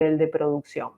nivel de producción.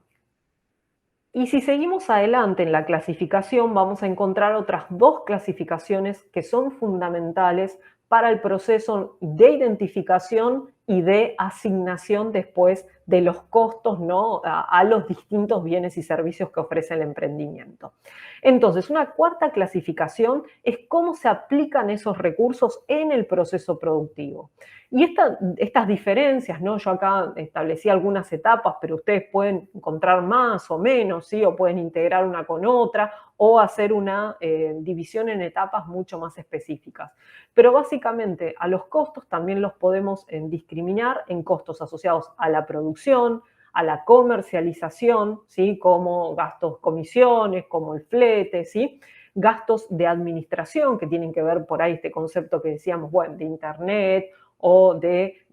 Y si seguimos adelante en la clasificación, vamos a encontrar otras dos clasificaciones que son fundamentales para el proceso de identificación y de asignación después de los costos, ¿no?, a los distintos bienes y servicios que ofrece el emprendimiento. Entonces, una cuarta clasificación es cómo se aplican esos recursos en el proceso productivo. Y estas diferencias, ¿no? Yo acá establecí algunas etapas, pero ustedes pueden encontrar más o menos, ¿sí? O pueden integrar una con otra o hacer una división en etapas mucho más específicas. Pero básicamente a los costos también los podemos discriminar en costos asociados a la producción, a la comercialización, ¿sí?, como gastos, comisiones, como el flete, ¿sí?, gastos de administración que tienen que ver por ahí este concepto que decíamos, bueno, de internet o de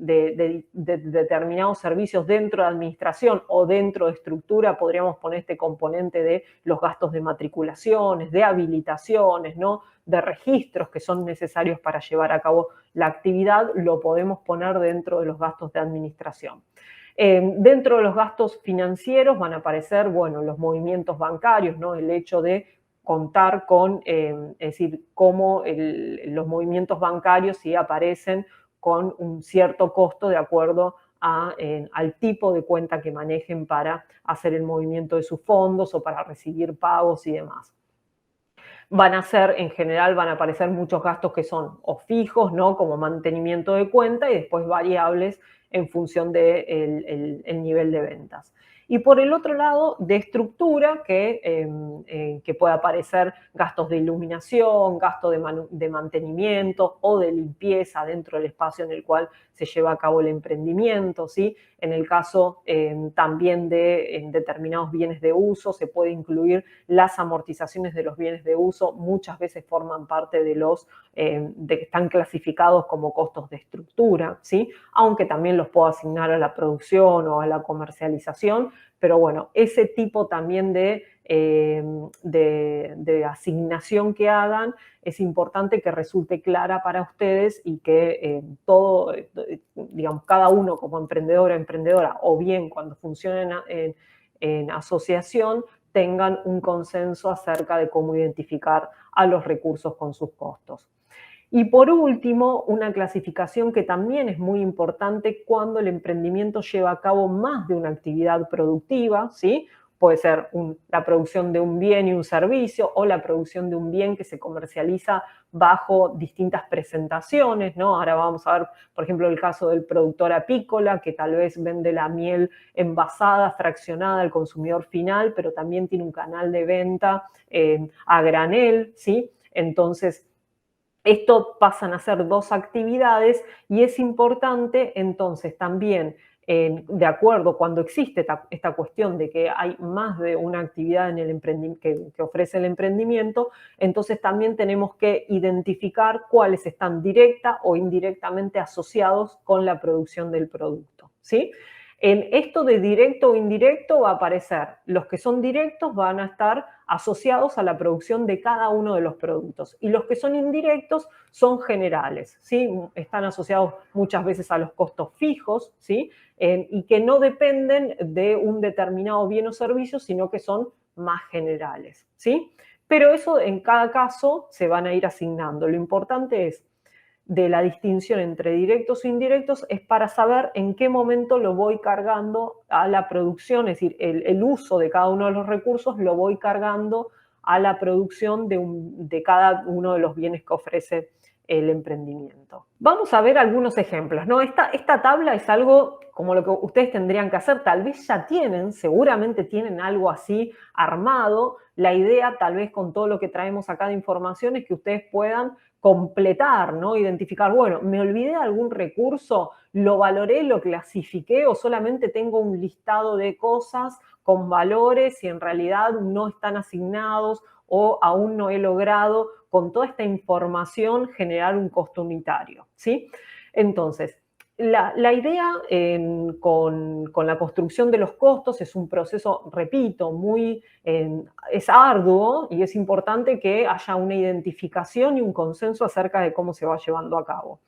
determinados servicios dentro de administración o dentro de estructura, podríamos poner este componente de los gastos de matriculaciones, de habilitaciones, ¿no?, de registros que son necesarios para llevar a cabo la actividad, lo podemos poner dentro de los gastos de administración. Dentro de los gastos financieros van a aparecer, bueno, los movimientos bancarios, ¿no?, el hecho de contar con, es decir, cómo los movimientos bancarios sí aparecen con un cierto costo de acuerdo al tipo de cuenta que manejen para hacer el movimiento de sus fondos o para recibir pagos y demás. En general, van a aparecer muchos gastos que son o fijos, ¿no?, como mantenimiento de cuenta, y después variables en función del el nivel de ventas. Y por el otro lado, de estructura, que puede aparecer gastos de iluminación, gasto de mantenimiento o de limpieza dentro del espacio en el cual se lleva a cabo el emprendimiento, ¿sí? En el caso también de determinados bienes de uso, se puede incluir las amortizaciones de los bienes de uso, muchas veces forman parte de que están clasificados como costos de estructura, ¿sí?, aunque también los puedo asignar a la producción o a la comercialización, pero bueno, ese tipo también de asignación que hagan es importante que resulte clara para ustedes y que digamos, cada uno como emprendedor o emprendedora, o bien cuando funcionen en asociación, tengan un consenso acerca de cómo identificar a los recursos con sus costos. Y por último, una clasificación que también es muy importante cuando el emprendimiento lleva a cabo más de una actividad productiva, ¿sí? Puede ser la producción de un bien y un servicio o la producción de un bien que se comercializa bajo distintas presentaciones, ¿no? Ahora vamos a ver, por ejemplo, el caso del productor apícola, que tal vez vende la miel envasada, fraccionada al consumidor final, pero también tiene un canal de venta a granel, ¿sí? Entonces, esto pasan a ser dos actividades y es importante entonces también, de acuerdo, cuando existe esta cuestión de que hay más de una actividad en el que ofrece el emprendimiento, entonces también tenemos que identificar cuáles están directa o indirectamente asociados con la producción del producto, ¿sí? En esto de directo o indirecto va a aparecer, los que son directos van a estar asociados a la producción de cada uno de los productos y los que son indirectos son generales, ¿sí? Están asociados muchas veces a los costos fijos, ¿sí? Y que no dependen de un determinado bien o servicio, sino que son más generales, ¿sí? Pero eso en cada caso se van a ir asignando. Lo importante es de la distinción entre directos e indirectos es para saber en qué momento lo voy cargando a la producción, es decir, el uso de cada uno de los recursos lo voy cargando a la producción de cada uno de los bienes que ofrece el emprendimiento. Vamos a ver algunos ejemplos, ¿no? Esta tabla es algo como lo que ustedes tendrían que hacer, tal vez ya tienen, seguramente tienen algo así armado. La idea, tal vez con todo lo que traemos acá de información, es que ustedes puedan completar, ¿no? Identificar, bueno, me olvidé de algún recurso, lo valoré, lo clasifiqué o solamente tengo un listado de cosas con valores y en realidad no están asignados o aún no he logrado con toda esta información generar un costo unitario, ¿sí? Entonces, la idea con la construcción de los costos es un proceso, repito, es arduo y es importante que haya una identificación y un consenso acerca de cómo se va llevando a cabo.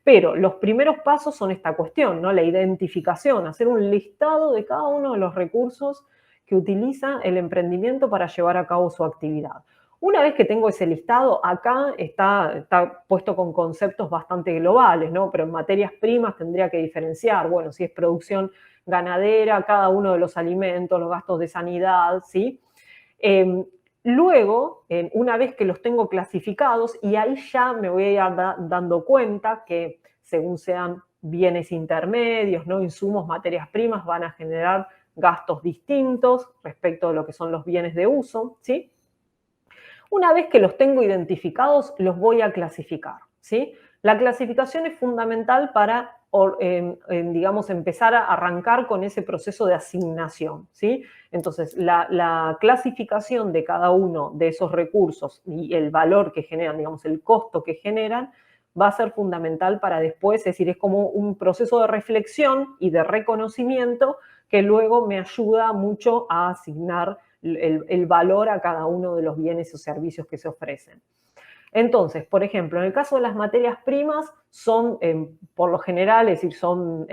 Pero los primeros pasos son esta cuestión, ¿no? La identificación, hacer un listado de cada uno de los recursos que utiliza el emprendimiento para llevar a cabo su actividad. Una vez que tengo ese listado, acá está puesto con conceptos bastante globales, ¿no? Pero en materias primas tendría que diferenciar, bueno, si es producción ganadera, cada uno de los alimentos, los gastos de sanidad, ¿sí? Eh, Luego, una vez que los tengo clasificados, y ahí ya me voy a ir dando cuenta que según sean bienes intermedios, ¿no? Insumos, materias primas, van a generar gastos distintos respecto a lo que son los bienes de uso, ¿sí? Una vez que los tengo identificados, los voy a clasificar, ¿sí? La clasificación es fundamental para, digamos, empezar a arrancar con ese proceso de asignación, ¿sí? Entonces, la clasificación de cada uno de esos recursos y el valor que generan, digamos, el costo que generan, va a ser fundamental para después, es decir, es como un proceso de reflexión y de reconocimiento que luego me ayuda mucho a asignar el valor a cada uno de los bienes o servicios que se ofrecen. Entonces, por ejemplo, en el caso de las materias primas, son, por lo general, es decir, son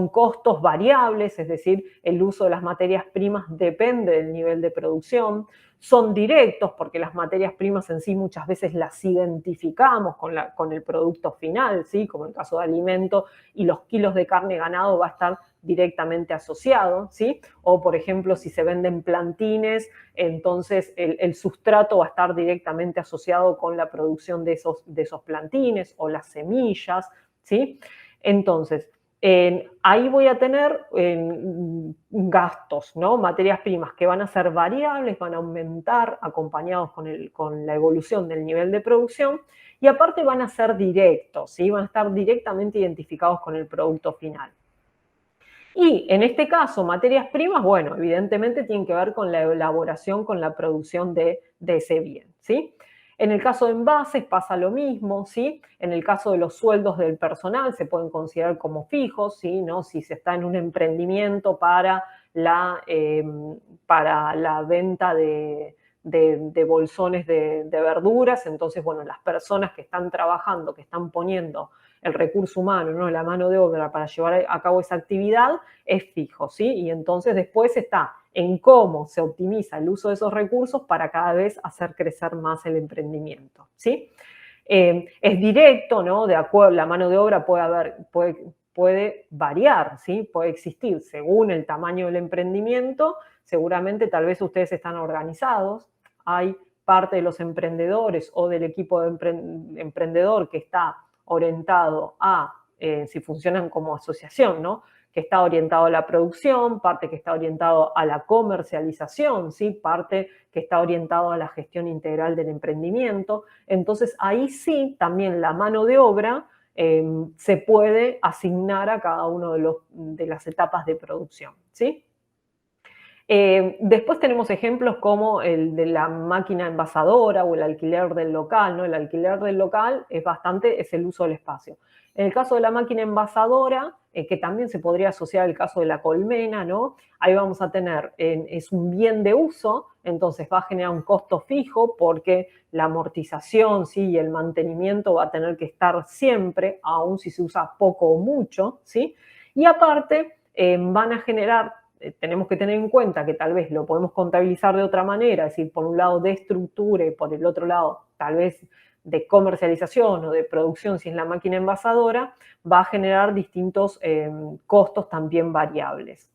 costos variables, es decir, el uso de las materias primas depende del nivel de producción. Son directos porque las materias primas en sí muchas veces las identificamos con el producto final, ¿sí? Como en el caso de alimento, y los kilos de carne ganado va a estar directamente asociado, ¿sí? O, por ejemplo, si se venden plantines, entonces el sustrato va a estar directamente asociado con la producción de esos plantines o las semillas, ¿sí? Entonces, ahí voy a tener gastos, ¿no? Materias primas que van a ser variables, van a aumentar acompañados con la evolución del nivel de producción y aparte van a ser directos, ¿sí? Van a estar directamente identificados con el producto final. Y en este caso, materias primas, bueno, evidentemente tienen que ver con la elaboración, con la producción de ese bien, ¿sí? En el caso de envases pasa lo mismo, ¿sí? En el caso de los sueldos del personal se pueden considerar como fijos, ¿sí? ¿No? Si se está en un emprendimiento para la venta de bolsones de verduras, entonces, bueno, las personas que están trabajando, que están poniendo el recurso humano, ¿no? La mano de obra para llevar a cabo esa actividad es fijo, ¿sí? Y entonces después está en cómo se optimiza el uso de esos recursos para cada vez hacer crecer más el emprendimiento, ¿sí? Es directo, ¿no? De acuerdo, la mano de obra puede variar, ¿sí? Puede existir según el tamaño del emprendimiento. Seguramente tal vez ustedes están organizados, hay parte de los emprendedores o del equipo de emprendedor que está orientado si funcionan como asociación, ¿no? Que está orientado a la producción, parte que está orientado a la comercialización, ¿sí? Parte que está orientado a la gestión integral del emprendimiento. Entonces, ahí sí, también la mano de obra se puede asignar a cada una de las etapas de producción, ¿sí? Después tenemos ejemplos como el de la máquina envasadora o el alquiler del local, ¿no? El alquiler del local es el uso del espacio. En el caso de la máquina envasadora, que también se podría asociar al caso de la colmena, ¿no? Ahí vamos a tener, es un bien de uso, entonces va a generar un costo fijo porque la amortización, ¿sí? Y el mantenimiento va a tener que estar siempre, aun si se usa poco o mucho, ¿sí? Y aparte, van a generar tenemos que tener en cuenta que tal vez lo podemos contabilizar de otra manera, es decir, por un lado de estructura y por el otro lado tal vez de comercialización o de producción, si es la máquina envasadora, va a generar distintos costos también variables.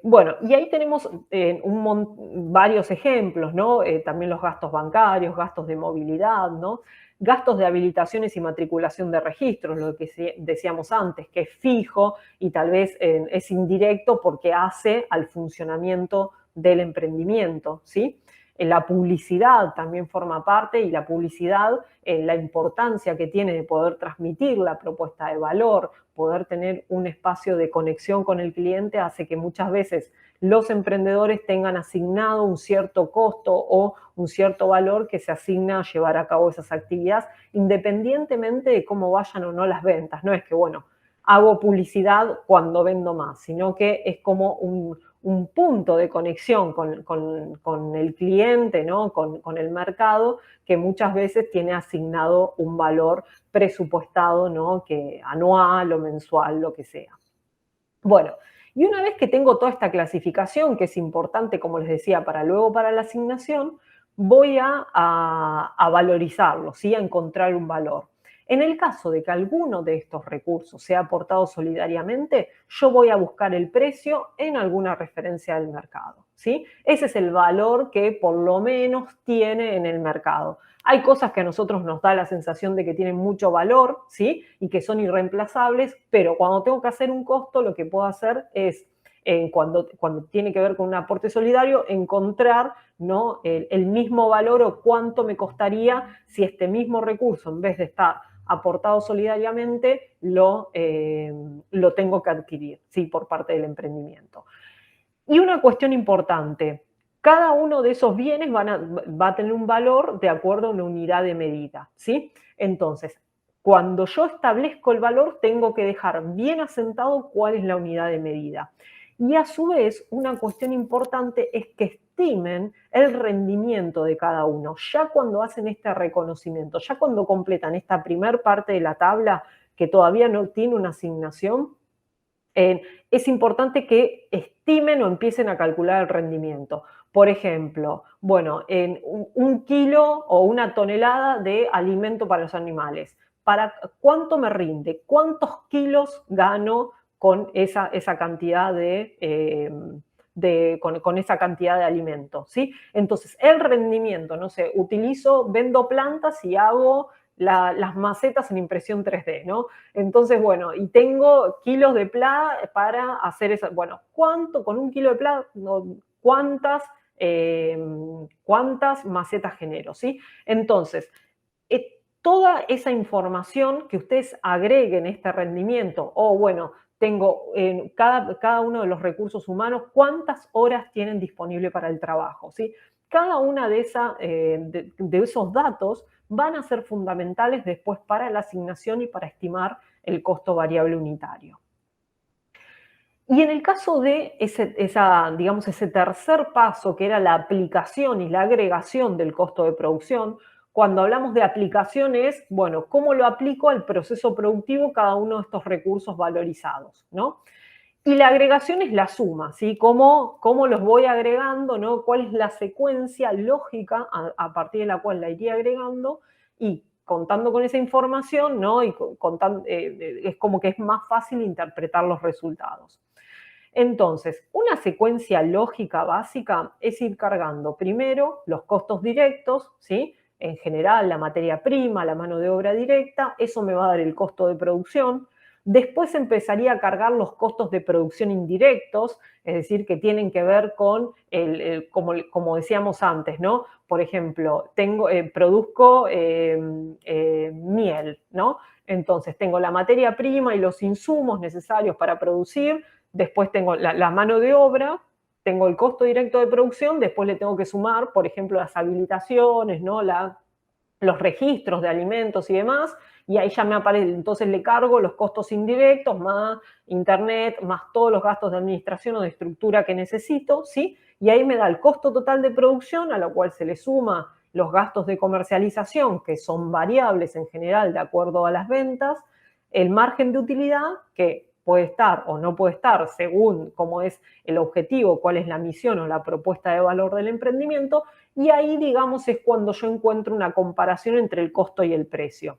Bueno, y ahí tenemos varios ejemplos, ¿no? También los gastos bancarios, gastos de movilidad, ¿no? Gastos de habilitaciones y matriculación de registros, lo que decíamos antes, que es fijo y tal vez es indirecto porque hace al funcionamiento del emprendimiento, ¿sí? La publicidad también forma parte y la publicidad, la importancia que tiene de poder transmitir la propuesta de valor, poder tener un espacio de conexión con el cliente hace que muchas veces los emprendedores tengan asignado un cierto costo o un cierto valor que se asigna a llevar a cabo esas actividades, independientemente de cómo vayan o no las ventas. No es que, bueno, hago publicidad cuando vendo más, sino que es como un punto de conexión con el cliente, ¿no? Con el mercado, que muchas veces tiene asignado un valor presupuestado, ¿no? Que anual o mensual, lo que sea. Bueno, y una vez que tengo toda esta clasificación, que es importante, como les decía, para luego para la asignación, voy a valorizarlo, ¿sí? A encontrar un valor. En el caso de que alguno de estos recursos sea aportado solidariamente, yo voy a buscar el precio en alguna referencia del mercado, ¿sí? Ese es el valor que por lo menos tiene en el mercado. Hay cosas que a nosotros nos da la sensación de que tienen mucho valor, ¿sí? Y que son irreemplazables, pero cuando tengo que hacer un costo, lo que puedo hacer es, cuando tiene que ver con un aporte solidario, encontrar, ¿no? el mismo valor o cuánto me costaría si este mismo recurso, en vez de estar aportado solidariamente, lo tengo que adquirir, ¿sí? Por parte del emprendimiento. Y una cuestión importante, cada uno de esos bienes va a tener un valor de acuerdo a una unidad de medida, ¿sí? Entonces, cuando yo establezco el valor, tengo que dejar bien asentado cuál es la unidad de medida. Y a su vez, una cuestión importante es que estimen el rendimiento de cada uno. Ya cuando hacen este reconocimiento, ya cuando completan esta primer parte de la tabla, que todavía no tiene una asignación, es importante que estimen o empiecen a calcular el rendimiento. Por ejemplo, bueno, en un kilo o una tonelada de alimento para los animales. ¿Para cuánto me rinde? ¿Cuántos kilos gano con esa cantidad con esa cantidad de alimento? ¿Sí? Entonces, el rendimiento, no sé, vendo plantas y hago las macetas en impresión 3D, ¿no? Entonces, bueno, y tengo kilos de PLA para hacer eso. Bueno, ¿cuánto con un kilo de PLA? No, ¿cuántas macetas genero? ¿Sí? Entonces, toda esa información que ustedes agreguen este rendimiento, o bueno, tengo en cada uno de los recursos humanos, cuántas horas tienen disponible para el trabajo, ¿sí? Cada una de esos datos van a ser fundamentales después para la asignación y para estimar el costo variable unitario. Y en el caso de digamos, ese tercer paso, que era la aplicación y la agregación del costo de producción, cuando hablamos de aplicación es, bueno, ¿cómo lo aplico al proceso productivo cada uno de estos recursos valorizados, ¿no? Y la agregación es la suma, ¿sí? ¿Cómo los voy agregando, ¿no? ¿Cuál es la secuencia lógica a partir de la cual la iría agregando? Y contando con esa información, ¿no? Es como que es más fácil interpretar los resultados. Entonces, una secuencia lógica básica es ir cargando primero los costos directos, ¿sí? En general, la materia prima, la mano de obra directa, eso me va a dar el costo de producción. Después empezaría a cargar los costos de producción indirectos, es decir, que tienen que ver con, como decíamos antes, ¿no? Por ejemplo, produzco miel, ¿no? Entonces, tengo la materia prima y los insumos necesarios para producir. Después tengo la mano de obra, tengo el costo directo de producción, después le tengo que sumar, por ejemplo, las habilitaciones, ¿no? Los registros de alimentos y demás, y ahí ya me aparece, entonces le cargo los costos indirectos, más internet, más todos los gastos de administración o de estructura que necesito, ¿sí? Y ahí me da el costo total de producción, a lo cual se le suma los gastos de comercialización, que son variables en general de acuerdo a las ventas, el margen de utilidad, que puede estar o no puede estar según cómo es el objetivo, cuál es la misión o la propuesta de valor del emprendimiento, y ahí, digamos, es cuando yo encuentro una comparación entre el costo y el precio.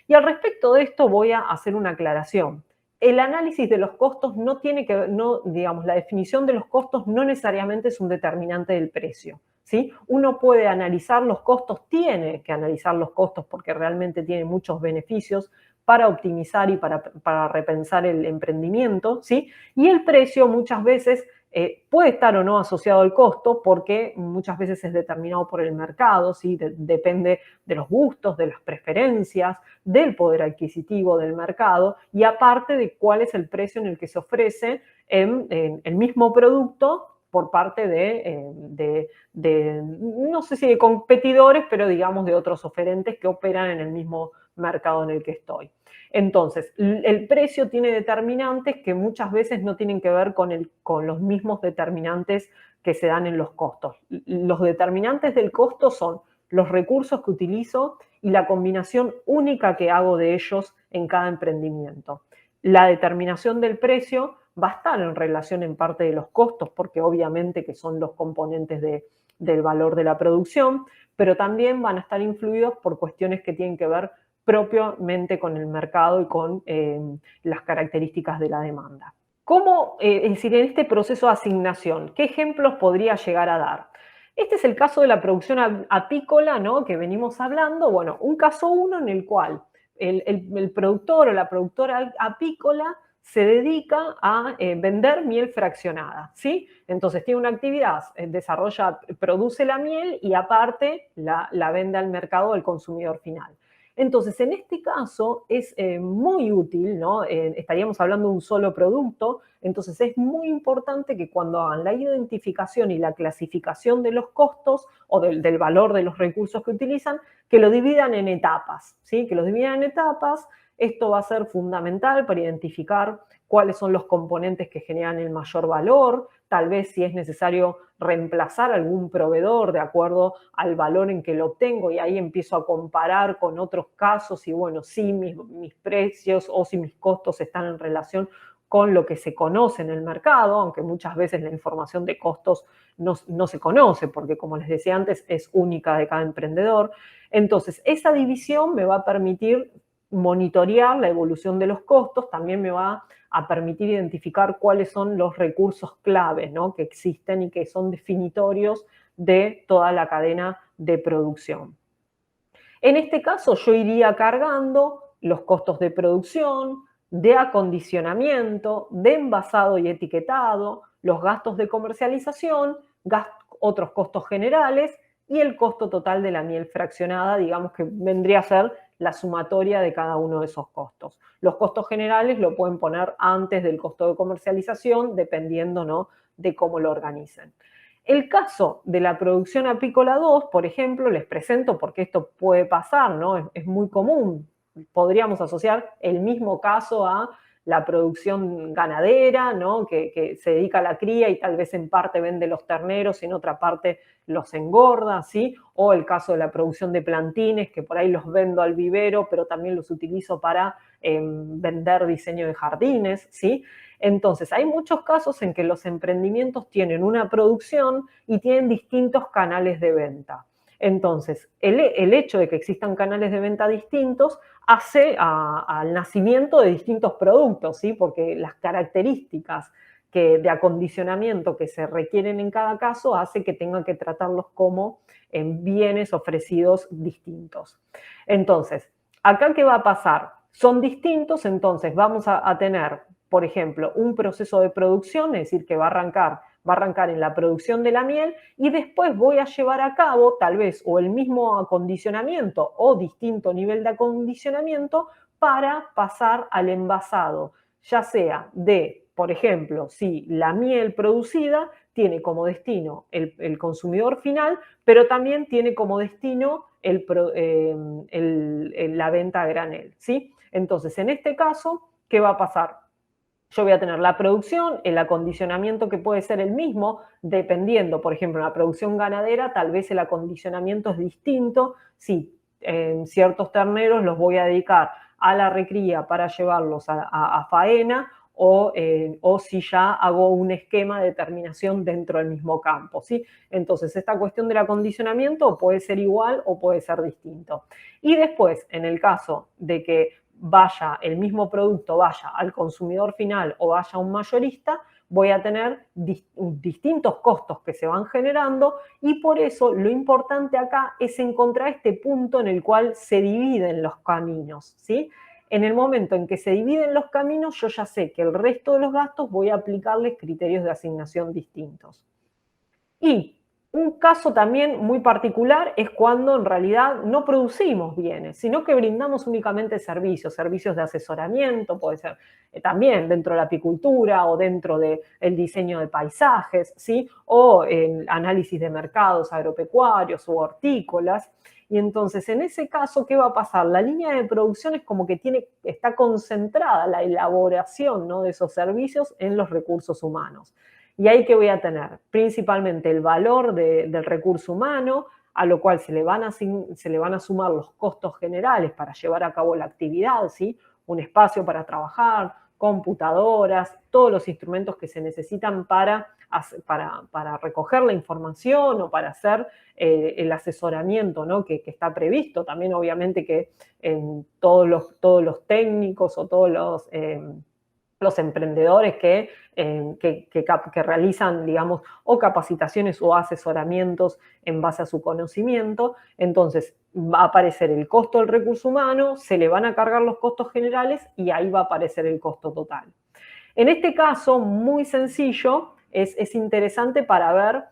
Y al respecto de esto voy a hacer una aclaración. El análisis de los costos no tiene que, no, digamos, la definición de los costos no necesariamente es un determinante del precio, ¿sí? Uno puede analizar los costos, tiene que analizar los costos porque realmente tiene muchos beneficios para optimizar y para repensar el emprendimiento, ¿sí? Y el precio muchas veces puede estar o no asociado al costo porque muchas veces es determinado por el mercado, ¿sí? Depende de los gustos, de las preferencias, del poder adquisitivo del mercado y aparte de cuál es el precio en el que se ofrece en el mismo producto por parte no sé si de competidores, pero digamos de otros oferentes que operan en el mismo mercado en el que estoy. Entonces, el precio tiene determinantes que muchas veces no tienen que ver con los mismos determinantes que se dan en los costos. Los determinantes del costo son los recursos que utilizo y la combinación única que hago de ellos en cada emprendimiento. La determinación del precio va a estar en relación en parte de los costos, porque obviamente que son los componentes del valor de la producción, pero también van a estar influidos por cuestiones que tienen que ver propiamente con el mercado y con las características de la demanda. ¿Cómo, es decir, en este proceso de asignación, qué ejemplos podría llegar a dar? Este es el caso de la producción apícola, ¿no?, que venimos hablando. Bueno, un caso uno en el cual el productor o la productora apícola se dedica a vender miel fraccionada, ¿sí? Entonces tiene una actividad, produce la miel y aparte la vende al mercado del consumidor final. Entonces, en este caso es muy útil, ¿no? Estaríamos hablando de un solo producto, entonces es muy importante que cuando hagan la identificación y la clasificación de los costos o del valor de los recursos que utilizan, que lo dividan en etapas, ¿sí? Que lo dividan en etapas. Esto va a ser fundamental para identificar cuáles son los componentes que generan el mayor valor, tal vez si es necesario reemplazar algún proveedor de acuerdo al valor en que lo obtengo, y ahí empiezo a comparar con otros casos y bueno, si mis precios o si mis costos están en relación con lo que se conoce en el mercado, aunque muchas veces la información de costos no se conoce, porque como les decía antes, es única de cada emprendedor. Entonces, esa división me va a permitir monitorear la evolución de los costos, también me va a permitir identificar cuáles son los recursos claves, ¿no?, que existen y que son definitorios de toda la cadena de producción. En este caso, yo iría cargando los costos de producción, de acondicionamiento, de envasado y etiquetado, los gastos de comercialización, otros costos generales y el costo total de la miel fraccionada, digamos que vendría a ser la sumatoria de cada uno de esos costos. Los costos generales lo pueden poner antes del costo de comercialización, dependiendo, ¿no?, de cómo lo organicen. El caso de la producción apícola 2, por ejemplo, les presento porque esto puede pasar, ¿no? Es muy común. Podríamos asociar el mismo caso a la producción ganadera, ¿no?, que se dedica a la cría y tal vez en parte vende los terneros y en otra parte los engorda, ¿sí? O el caso de la producción de plantines, que por ahí los vendo al vivero, pero también los utilizo para vender diseño de jardines, ¿sí? Entonces, hay muchos casos en que los emprendimientos tienen una producción y tienen distintos canales de venta. Entonces, el hecho de que existan canales de venta distintos hace al nacimiento de distintos productos, ¿sí? Porque las características de acondicionamiento que se requieren en cada caso hace que tengan que tratarlos como en bienes ofrecidos distintos. Entonces, ¿acá qué va a pasar? Son distintos, entonces vamos a tener, por ejemplo, un proceso de producción, es decir, que va a arrancar en la producción de la miel y después voy a llevar a cabo tal vez o el mismo acondicionamiento o distinto nivel de acondicionamiento para pasar al envasado, ya sea por ejemplo, si la miel producida tiene como destino el consumidor final, pero también tiene como destino la venta a granel, ¿sí? Entonces, en este caso, ¿qué va a pasar? Yo voy a tener la producción, el acondicionamiento que puede ser el mismo, dependiendo, por ejemplo, en la producción ganadera, tal vez el acondicionamiento es distinto. Si ciertos terneros los voy a dedicar a la recría para llevarlos a faena, o si ya hago un esquema de terminación dentro del mismo campo, ¿sí? Entonces, esta cuestión del acondicionamiento puede ser igual o puede ser distinto. Y después, en el caso de que el mismo producto vaya al consumidor final o vaya a un mayorista, voy a tener distintos costos que se van generando y por eso lo importante acá es encontrar este punto en el cual se dividen los caminos, ¿sí? En el momento en que se dividen los caminos, yo ya sé que el resto de los gastos voy a aplicarles criterios de asignación distintos. Y un caso también muy particular es cuando en realidad no producimos bienes, sino que brindamos únicamente servicios de asesoramiento, puede ser también dentro de la apicultura o dentro del diseño de paisajes, ¿sí? O en análisis de mercados agropecuarios o hortícolas. Y entonces, en ese caso, ¿qué va a pasar? La línea de producción es como que está concentrada la elaboración, ¿no?, de esos servicios en los recursos humanos. Y ahí, ¿qué voy a tener? Principalmente el valor del recurso humano, a lo cual se le van a sumar los costos generales para llevar a cabo la actividad, ¿sí? Un espacio para trabajar, computadoras, todos los instrumentos que se necesitan para recoger la información o para hacer el asesoramiento, ¿no?, que está previsto. También, obviamente, que todos los técnicos o todos los emprendedores que realizan, digamos, o capacitaciones o asesoramientos en base a su conocimiento. Entonces, va a aparecer el costo del recurso humano, se le van a cargar los costos generales y ahí va a aparecer el costo total. En este caso, muy sencillo, es interesante para ver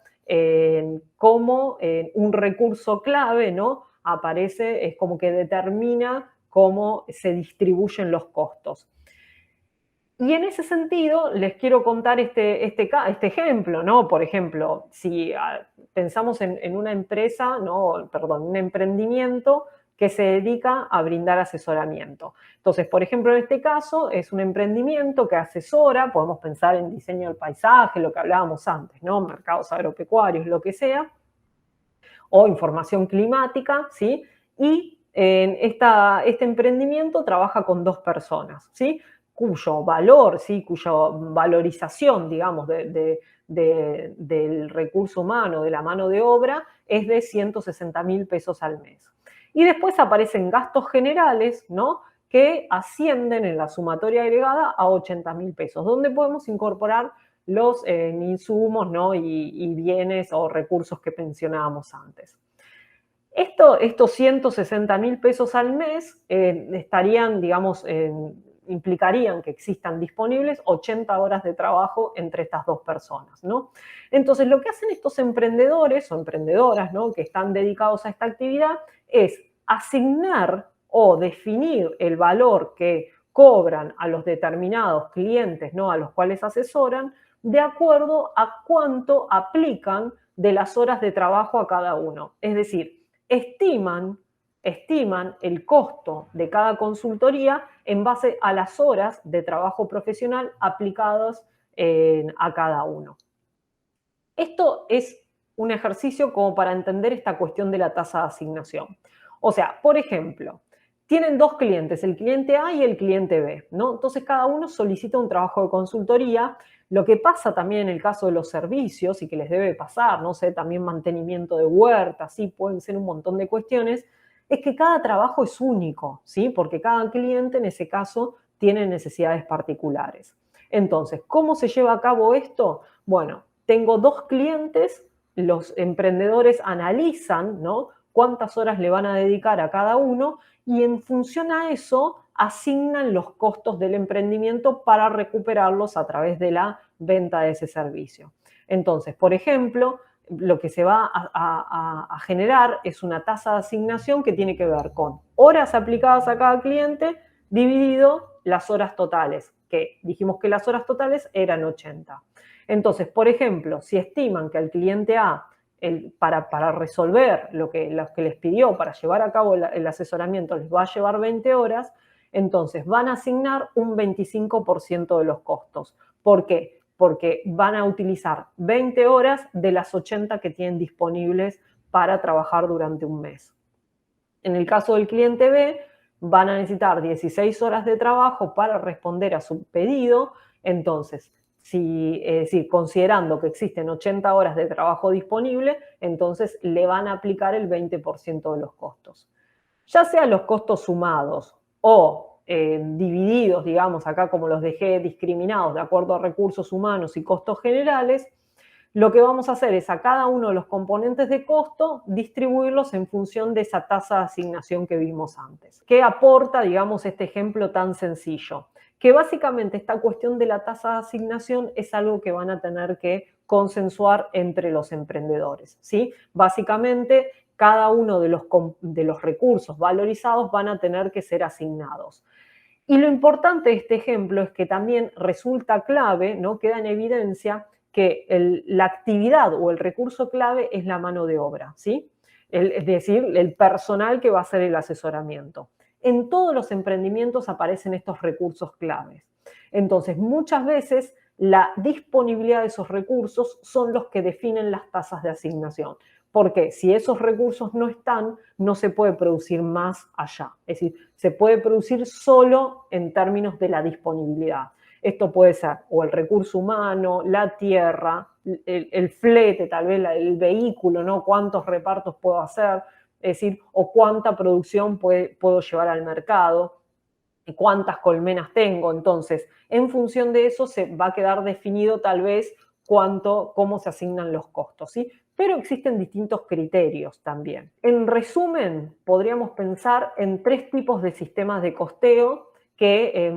cómo un recurso clave, ¿no?, aparece, es como que determina cómo se distribuyen los costos. Y en ese sentido, les quiero contar este ejemplo, ¿no? Por ejemplo, si pensamos en una empresa, ¿no? Perdón, un emprendimiento que se dedica a brindar asesoramiento. Entonces, por ejemplo, en este caso, es un emprendimiento que asesora, podemos pensar en diseño del paisaje, lo que hablábamos antes, ¿no? Mercados agropecuarios, lo que sea, o información climática, ¿sí? Y este emprendimiento trabaja con 2 personas, ¿sí?, cuyo valor, ¿sí?, cuya valorización, digamos, del recurso humano, de la mano de obra, es de 160.000 pesos al mes. Y después aparecen gastos generales, ¿no?, que ascienden en la sumatoria agregada a 80.000 pesos, donde podemos incorporar los insumos, ¿no?, y bienes o recursos que mencionábamos antes. Estos 160.000 pesos al mes estarían, digamos, implicarían que existan disponibles 80 horas de trabajo entre estas 2 personas, ¿no? Entonces, lo que hacen estos emprendedores o emprendedoras, ¿no?, que están dedicados a esta actividad es asignar o definir el valor que cobran a los determinados clientes, ¿no?, a los cuales asesoran, de acuerdo a cuánto aplican de las horas de trabajo a cada uno. Es decir, estiman el costo de cada consultoría en base a las horas de trabajo profesional aplicadas a cada uno. Esto es un ejercicio como para entender esta cuestión de la tasa de asignación. O sea, por ejemplo, tienen 2 clientes, el cliente A y el cliente B, ¿no? Entonces, cada uno solicita un trabajo de consultoría. Lo que pasa también en el caso de los servicios y que les debe pasar, no sé, también mantenimiento de huertas, sí, pueden ser un montón de cuestiones, es que cada trabajo es único, ¿sí? Porque cada cliente en ese caso tiene necesidades particulares. Entonces, ¿cómo se lleva a cabo esto? Bueno, tengo 2 clientes, los emprendedores analizan, ¿no?, cuántas horas le van a dedicar a cada uno y en función a eso asignan los costos del emprendimiento para recuperarlos a través de la venta de ese servicio. Entonces, por ejemplo, lo que se va a generar es una tasa de asignación que tiene que ver con horas aplicadas a cada cliente dividido las horas totales, que dijimos que las horas totales eran 80. Entonces, por ejemplo, si estiman que al cliente A, para resolver lo que les pidió, para llevar a cabo el asesoramiento, les va a llevar 20 horas, entonces van a asignar un 25% de los costos. ¿Por qué? Porque van a utilizar 20 horas de las 80 que tienen disponibles para trabajar durante un mes. En el caso del cliente B, van a necesitar 16 horas de trabajo para responder a su pedido. Entonces, es decir, considerando que existen 80 horas de trabajo disponible, entonces le van a aplicar el 20% de los costos. Ya sea los costos sumados o divididos, digamos, acá como los dejé discriminados de acuerdo a recursos humanos y costos generales, lo que vamos a hacer es a cada uno de los componentes de costo distribuirlos en función de esa tasa de asignación que vimos antes. ¿Qué aporta, digamos, este ejemplo tan sencillo? Que básicamente esta cuestión de la tasa de asignación es algo que van a tener que consensuar entre los emprendedores, ¿sí? Básicamente, cada uno de los recursos valorizados van a tener que ser asignados. Y lo importante de este ejemplo es que también resulta clave, ¿no?, queda en evidencia que la actividad o el recurso clave es la mano de obra, ¿sí? es decir, el personal que va a hacer el asesoramiento. En todos los emprendimientos aparecen estos recursos claves. Entonces, muchas veces la disponibilidad de esos recursos son los que definen las tasas de asignación. Porque si esos recursos no están, no se puede producir más allá. Es decir, se puede producir solo en términos de la disponibilidad. Esto puede ser o el recurso humano, la tierra, el flete, tal vez el vehículo, ¿no? ¿Cuántos repartos puedo hacer? Es decir, o cuánta producción puedo llevar al mercado, cuántas colmenas tengo. Entonces, en función de eso se va a quedar definido tal vez cómo se asignan los costos, ¿sí? Pero existen distintos criterios también. En resumen, podríamos pensar en 3 tipos de sistemas de costeo que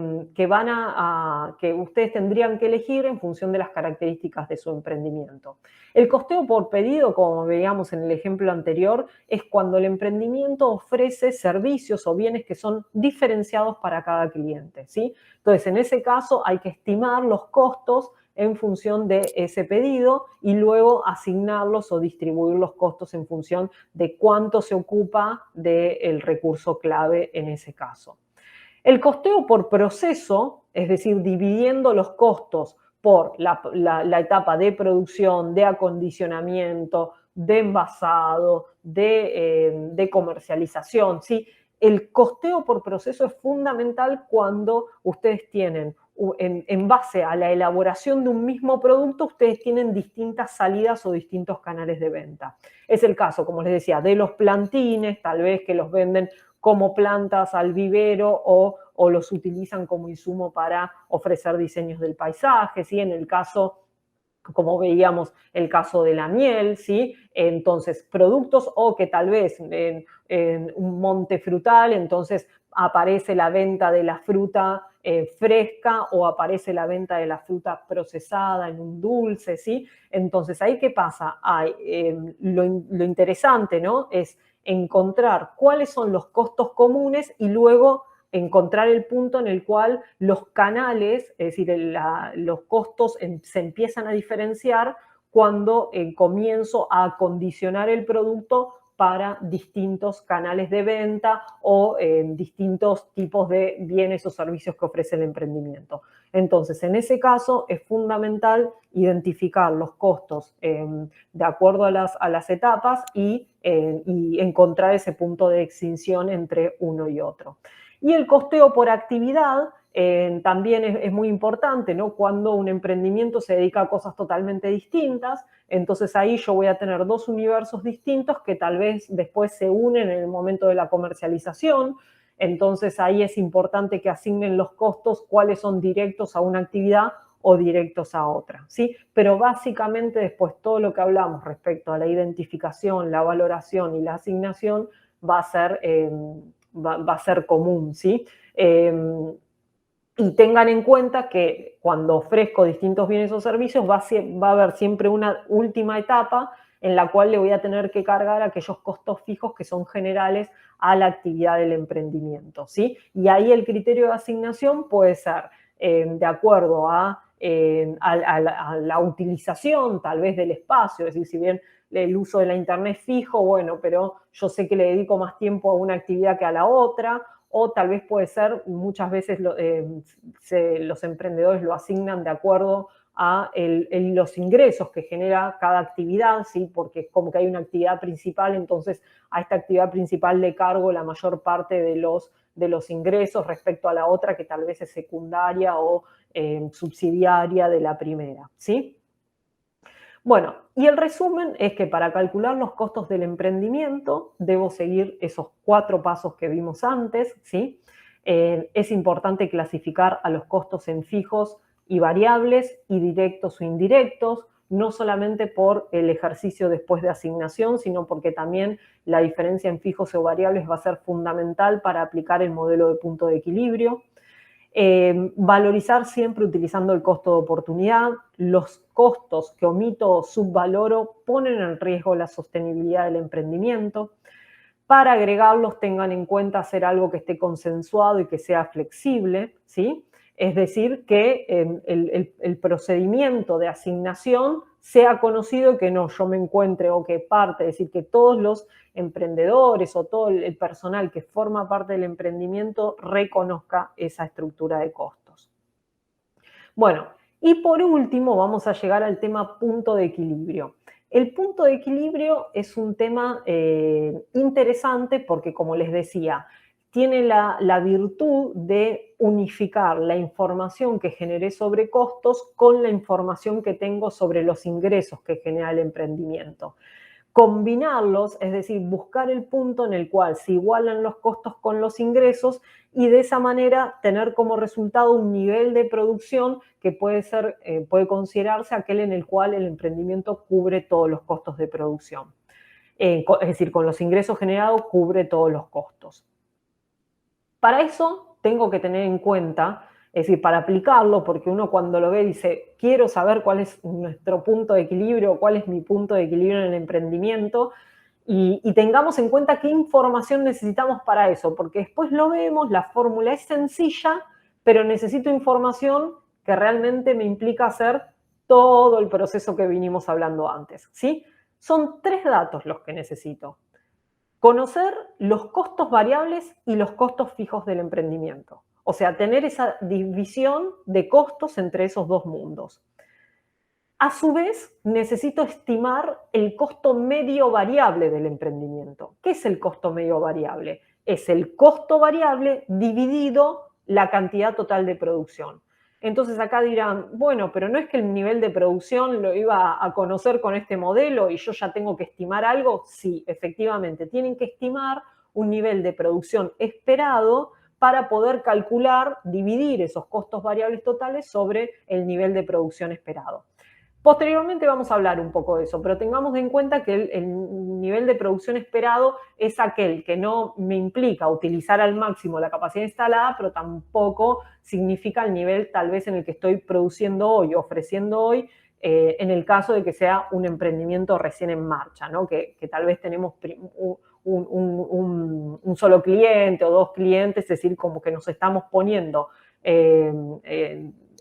ustedes tendrían que elegir en función de las características de su emprendimiento. El costeo por pedido, como veíamos en el ejemplo anterior, es cuando el emprendimiento ofrece servicios o bienes que son diferenciados para cada cliente, ¿sí? Entonces, en ese caso hay que estimar los costos en función de ese pedido y luego asignarlos o distribuir los costos en función de cuánto se ocupa del recurso clave en ese caso. El costeo por proceso, es decir, dividiendo los costos por la etapa de producción, de acondicionamiento, de envasado, de comercialización, ¿sí? El costeo por proceso es fundamental cuando ustedes tienen, en base a la elaboración de un mismo producto, ustedes tienen distintas salidas o distintos canales de venta. Es el caso, como les decía, de los plantines, tal vez que los venden como plantas al vivero o los utilizan como insumo para ofrecer diseños del paisaje, ¿sí? En el caso, como veíamos, el caso de la miel, ¿sí? Entonces, productos o que tal vez en un monte frutal, entonces aparece la venta de la fruta fresca o aparece la venta de la fruta procesada en un dulce, ¿sí? Entonces, ¿ahí qué pasa? Lo interesante, ¿no? Es encontrar cuáles son los costos comunes y luego encontrar el punto en el cual los canales, es decir, los costos se empiezan a diferenciar cuando comienzo a acondicionar el producto para distintos canales de venta o distintos tipos de bienes o servicios que ofrece el emprendimiento. Entonces, en ese caso es fundamental identificar los costos de acuerdo a las etapas y encontrar ese punto de extinción entre uno y otro. Y el costeo por actividad también es muy importante, ¿no? Cuando un emprendimiento se dedica a cosas totalmente distintas, entonces ahí yo voy a tener 2 universos distintos que tal vez después se unen en el momento de la comercialización. Entonces ahí es importante que asignen los costos, cuáles son directos a una actividad o directos a otra, ¿sí? Pero básicamente después todo lo que hablamos respecto a la identificación, la valoración y la asignación va a ser común, ¿sí? Y tengan en cuenta que cuando ofrezco distintos bienes o servicios va a haber siempre una última etapa en la cual le voy a tener que cargar aquellos costos fijos que son generales a la actividad del emprendimiento, ¿sí? Y ahí el criterio de asignación puede ser de acuerdo a la utilización tal vez del espacio, es decir, si bien el uso de la internet fijo, bueno, pero yo sé que le dedico más tiempo a una actividad que a la otra, o tal vez puede ser, muchas veces los emprendedores lo asignan de acuerdo a los ingresos que genera cada actividad, ¿sí? Porque es como que hay una actividad principal, entonces a esta actividad principal le cargo la mayor parte de los ingresos respecto a la otra que tal vez es secundaria o subsidiaria de la primera, ¿sí? Bueno, y el resumen es que para calcular los costos del emprendimiento debo seguir esos 4 pasos que vimos antes, ¿sí? Es importante clasificar a los costos en fijos y variables y directos o indirectos, no solamente por el ejercicio después de asignación, sino porque también la diferencia en fijos o variables va a ser fundamental para aplicar el modelo de punto de equilibrio. Valorizar siempre utilizando el costo de oportunidad. Los costos que omito o subvaloro ponen en riesgo la sostenibilidad del emprendimiento. Para agregarlos tengan en cuenta hacer algo que esté consensuado y que sea flexible, ¿sí? Es decir, que el procedimiento de asignación sea conocido y que no yo me encuentre o que parte, es decir, que todos los emprendedores o todo el personal que forma parte del emprendimiento reconozca esa estructura de costos. Bueno, y por último vamos a llegar al tema punto de equilibrio. El punto de equilibrio es un tema interesante porque, como les decía, tiene la virtud de unificar la información que generé sobre costos con la información que tengo sobre los ingresos que genera el emprendimiento. Combinarlos, es decir, buscar el punto en el cual se igualan los costos con los ingresos y de esa manera tener como resultado un nivel de producción que puede considerarse aquel en el cual el emprendimiento cubre todos los costos de producción. Es decir, con los ingresos generados cubre todos los costos. Para eso tengo que tener en cuenta, es decir, para aplicarlo, porque uno cuando lo ve dice, quiero saber cuál es nuestro punto de equilibrio, cuál es mi punto de equilibrio en el emprendimiento, y tengamos en cuenta qué información necesitamos para eso, porque después lo vemos, la fórmula es sencilla, pero necesito información que realmente me implica hacer todo el proceso que vinimos hablando antes, ¿sí? Son 3 datos los que necesito. Conocer los costos variables y los costos fijos del emprendimiento. O sea, tener esa división de costos entre esos dos mundos. A su vez, necesito estimar el costo medio variable del emprendimiento. ¿Qué es el costo medio variable? Es el costo variable dividido la cantidad total de producción. Entonces acá dirán, bueno, pero no es que el nivel de producción lo iba a conocer con este modelo y yo ya tengo que estimar algo. Sí, efectivamente, tienen que estimar un nivel de producción esperado para poder calcular, dividir esos costos variables totales sobre el nivel de producción esperado. Posteriormente vamos a hablar un poco de eso, pero tengamos en cuenta que el nivel de producción esperado es aquel que no me implica utilizar al máximo la capacidad instalada, pero tampoco significa el nivel tal vez en el que estoy produciendo hoy, ofreciendo hoy, en el caso de que sea un emprendimiento recién en marcha, ¿no? que tal vez tenemos un solo cliente o 2 clientes, es decir, como que nos estamos poniendo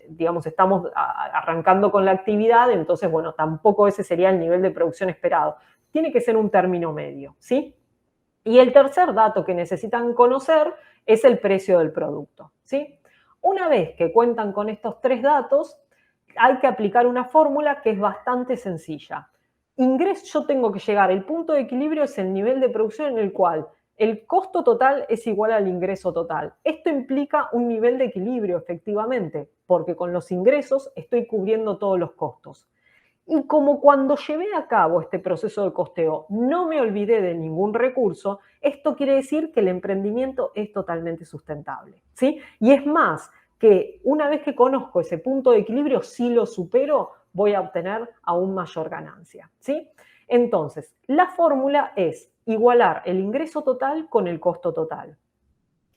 digamos, estamos arrancando con la actividad, entonces, bueno, tampoco ese sería el nivel de producción esperado. Tiene que ser un término medio, ¿sí? Y el tercer dato que necesitan conocer es el precio del producto, ¿sí? Una vez que cuentan con estos 3 datos, hay que aplicar una fórmula que es bastante sencilla. Yo tengo que llegar, el punto de equilibrio es el nivel de producción en el cual el costo total es igual al ingreso total. Esto implica un nivel de equilibrio, efectivamente, porque con los ingresos estoy cubriendo todos los costos. Y como cuando llevé a cabo este proceso de costeo no me olvidé de ningún recurso, esto quiere decir que el emprendimiento es totalmente sustentable, ¿sí? Y es más, que una vez que conozco ese punto de equilibrio, si lo supero, voy a obtener aún mayor ganancia, ¿sí? Entonces, la fórmula es igualar el ingreso total con el costo total.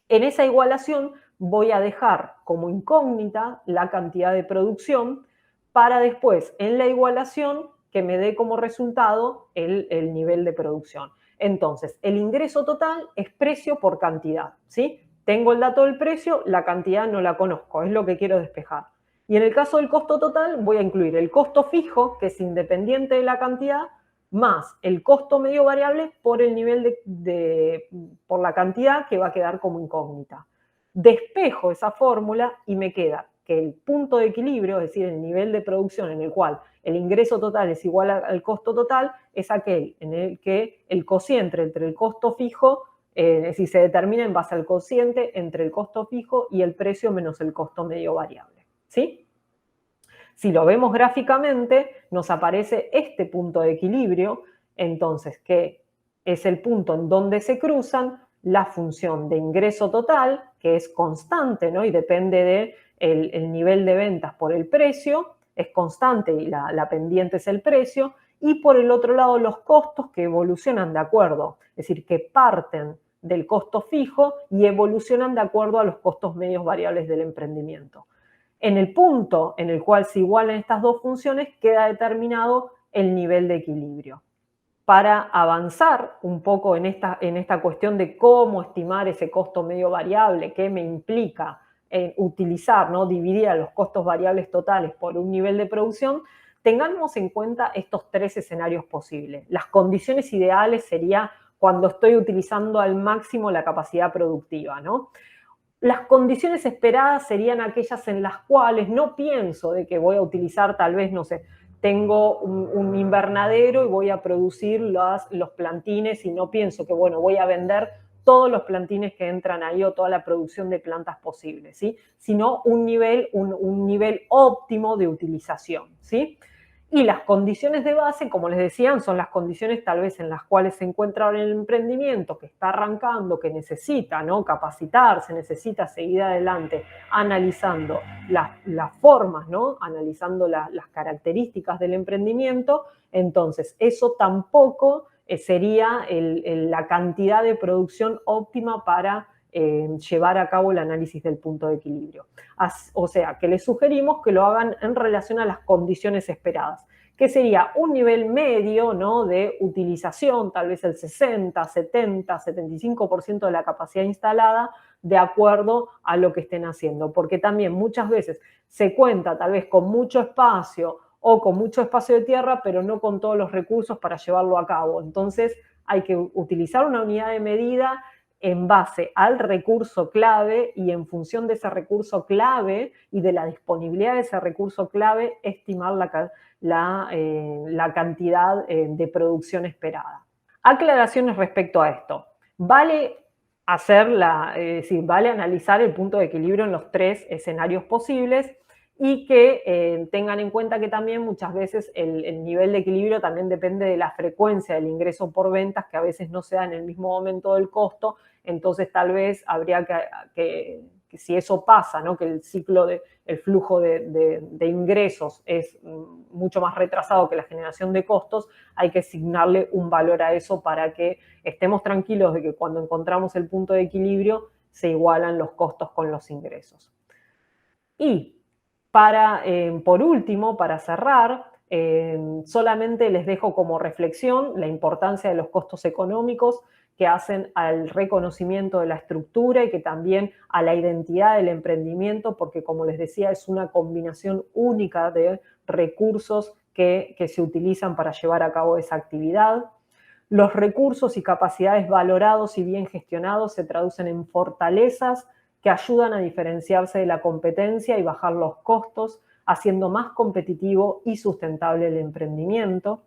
En esa igualación voy a dejar como incógnita la cantidad de producción para después, en la igualación, que me dé como resultado el nivel de producción. Entonces, el ingreso total es precio por cantidad, ¿sí? Tengo el dato del precio, la cantidad no la conozco, es lo que quiero despejar. Y en el caso del costo total, voy a incluir el costo fijo, que es independiente de la cantidad, más el costo medio variable por el nivel por la cantidad que va a quedar como incógnita. Despejo esa fórmula y me queda que el punto de equilibrio, es decir, el nivel de producción en el cual el ingreso total es igual al costo total, es aquel en el que el cociente entre el costo fijo, es decir, se determina en base al cociente entre el costo fijo y el precio menos el costo medio variable. ¿Sí? Si lo vemos gráficamente, nos aparece este punto de equilibrio, entonces, que es el punto en donde se cruzan la función de ingreso total, que es constante, ¿no? Y depende del nivel de ventas por el precio, es constante y la pendiente es el precio, y por el otro lado los costos que evolucionan de acuerdo, es decir, que parten del costo fijo y evolucionan de acuerdo a los costos medios variables del emprendimiento. En el punto en el cual se igualan estas dos funciones queda determinado el nivel de equilibrio. Para avanzar un poco en esta cuestión de cómo estimar ese costo medio variable, qué me implica utilizar, ¿no? Dividir a los costos variables totales por un nivel de producción, tengamos en cuenta estos 3 escenarios posibles. Las condiciones ideales sería cuando estoy utilizando al máximo la capacidad productiva, ¿no? Las condiciones esperadas serían aquellas en las cuales no pienso de que voy a utilizar, tal vez, no sé, tengo un invernadero y voy a producir los plantines y no pienso que, bueno, voy a vender todos los plantines que entran ahí o toda la producción de plantas posibles, ¿sí? Sino un nivel óptimo de utilización, ¿sí? Y las condiciones de base, como les decía, son las condiciones tal vez en las cuales se encuentra el emprendimiento que está arrancando, que necesita, ¿no?, capacitarse, necesita seguir adelante analizando las formas, ¿no?, analizando las características del emprendimiento. Entonces, eso tampoco sería la cantidad de producción óptima para llevar a cabo el análisis del punto de equilibrio. O sea, que les sugerimos que lo hagan en relación a las condiciones esperadas, que sería un nivel medio, ¿no?, de utilización, tal vez el 60, 70, 75% de la capacidad instalada, de acuerdo a lo que estén haciendo. Porque también muchas veces se cuenta tal vez con mucho espacio o con mucho espacio de tierra, pero no con todos los recursos para llevarlo a cabo. Entonces hay que utilizar una unidad de medida en base al recurso clave y en función de ese recurso clave y de la disponibilidad de ese recurso clave, estimar la cantidad de producción esperada. Aclaraciones respecto a esto. Vale vale analizar el punto de equilibrio en los 3 escenarios posibles y que tengan en cuenta que también muchas veces el nivel de equilibrio también depende de la frecuencia del ingreso por ventas, que a veces no se da en el mismo momento del costo. Entonces tal vez habría que si eso pasa, ¿no?, que el flujo de ingresos es mucho más retrasado que la generación de costos, hay que asignarle un valor a eso para que estemos tranquilos de que cuando encontramos el punto de equilibrio se igualan los costos con los ingresos. Y por último, para cerrar, solamente les dejo como reflexión la importancia de los costos económicos que hacen al reconocimiento de la estructura y que también a la identidad del emprendimiento, porque como les decía, es una combinación única de recursos que se utilizan para llevar a cabo esa actividad. Los recursos y capacidades valorados y bien gestionados se traducen en fortalezas que ayudan a diferenciarse de la competencia y bajar los costos, haciendo más competitivo y sustentable el emprendimiento.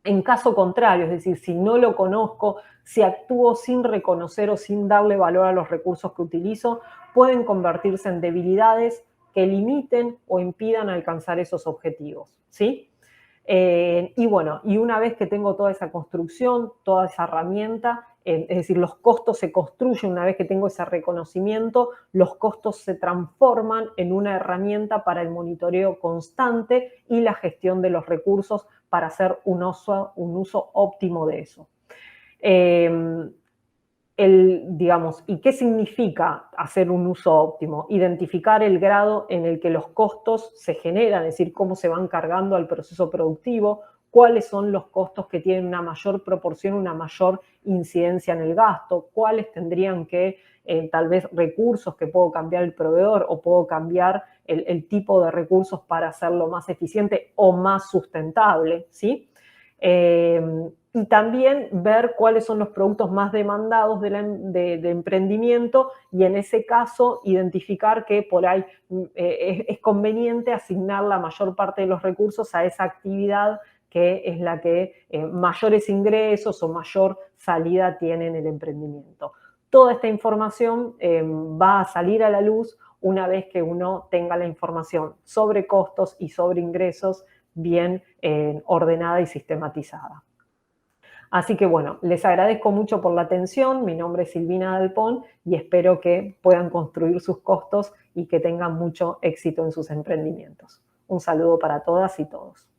En caso contrario, es decir, si no lo conozco, si actúo sin reconocer o sin darle valor a los recursos que utilizo, pueden convertirse en debilidades que limiten o impidan alcanzar esos objetivos, ¿sí? Y bueno, y una vez que tengo toda esa construcción, toda esa herramienta, es decir, los costos se construyen una vez que tengo ese reconocimiento, los costos se transforman en una herramienta para el monitoreo constante y la gestión de los recursos para hacer un uso óptimo de eso. Digamos, ¿y qué significa hacer un uso óptimo? Identificar el grado en el que los costos se generan, es decir, cómo se van cargando al proceso productivo, cuáles son los costos que tienen una mayor proporción, una mayor incidencia en el gasto, cuáles tendrían que, tal vez, recursos que puedo cambiar el proveedor o puedo cambiar el tipo de recursos para hacerlo más eficiente o más sustentable, ¿sí? Y también ver cuáles son los productos más demandados de emprendimiento y en ese caso identificar que por ahí es conveniente asignar la mayor parte de los recursos a esa actividad que es la que mayores ingresos o mayor salida tiene en el emprendimiento. Toda esta información va a salir a la luz una vez que uno tenga la información sobre costos y sobre ingresos bien ordenada y sistematizada. Así que bueno, les agradezco mucho por la atención. Mi nombre es Silvina Dalpón y espero que puedan construir sus costos y que tengan mucho éxito en sus emprendimientos. Un saludo para todas y todos.